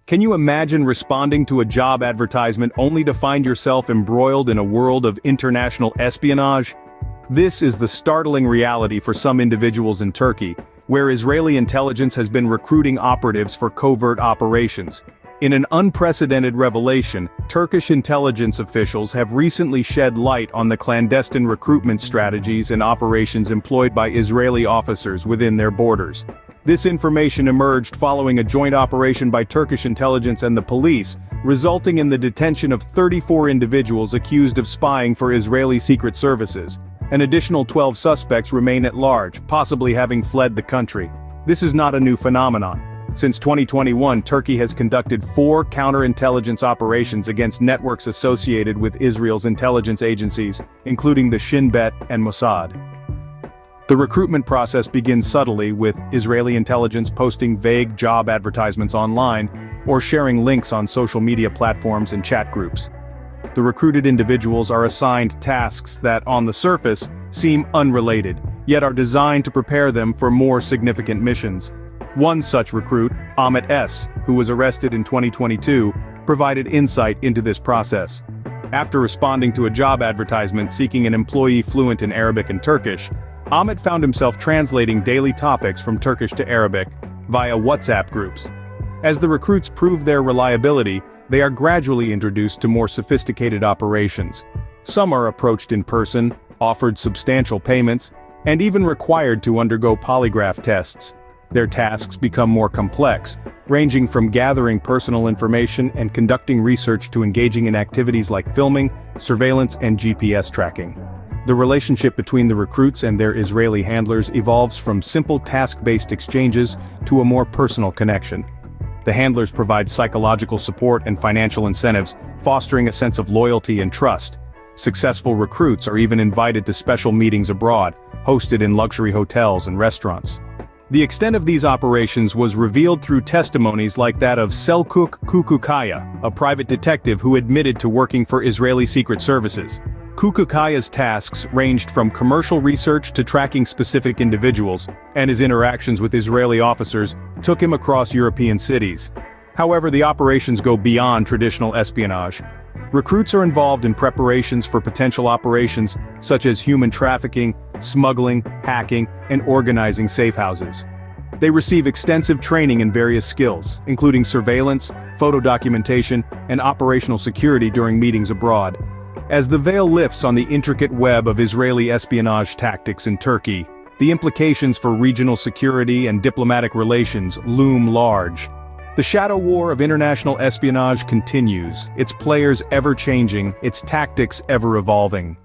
Can you imagine responding to a job advertisement only to find yourself embroiled in a world of international espionage? This is the startling reality for some individuals in Turkey, where Israeli intelligence has been recruiting operatives for covert operations. In an unprecedented revelation, Turkish intelligence officials have recently shed light on the clandestine recruitment strategies and operations employed by Israeli officers within their borders. This information emerged following a joint operation by Turkish intelligence and the police, resulting in the detention of 34 individuals accused of spying for Israeli secret services. An additional 12 suspects remain at large, possibly having fled the country. This is not a new phenomenon. Since 2021, Turkey has conducted 4 counterintelligence operations against networks associated with Israel's intelligence agencies, including the Shin Bet and Mossad. The recruitment process begins subtly, with Israeli intelligence posting vague job advertisements online, or sharing links on social media platforms and chat groups. The recruited individuals are assigned tasks that, on the surface, seem unrelated, yet are designed to prepare them for more significant missions. One such recruit, Ahmet S., who was arrested in 2022, provided insight into this process. After responding to a job advertisement seeking an employee fluent in Arabic and Turkish, Ahmet found himself translating daily topics from Turkish to Arabic via WhatsApp groups. As the recruits prove their reliability, they are gradually introduced to more sophisticated operations. Some are approached in person, offered substantial payments, and even required to undergo polygraph tests. Their tasks become more complex, ranging from gathering personal information and conducting research to engaging in activities like filming, surveillance, and GPS tracking. The relationship between the recruits and their Israeli handlers evolves from simple task-based exchanges to a more personal connection. The handlers provide psychological support and financial incentives, fostering a sense of loyalty and trust. Successful recruits are even invited to special meetings abroad, hosted in luxury hotels and restaurants. The extent of these operations was revealed through testimonies like that of Selçuk Kukukaya, a private detective who admitted to working for Israeli secret services. Kukukaya's tasks ranged from commercial research to tracking specific individuals, and his interactions with Israeli officers took him across European cities. However, the operations go beyond traditional espionage. Recruits are involved in preparations for potential operations such as human trafficking, smuggling, hacking, and organizing safe houses. They receive extensive training in various skills, including surveillance, photo documentation, and operational security during meetings abroad. As the veil lifts on the intricate web of Israeli espionage tactics in Turkey, the implications for regional security and diplomatic relations loom large. The shadow war of international espionage continues, its players ever-changing, its tactics ever-evolving.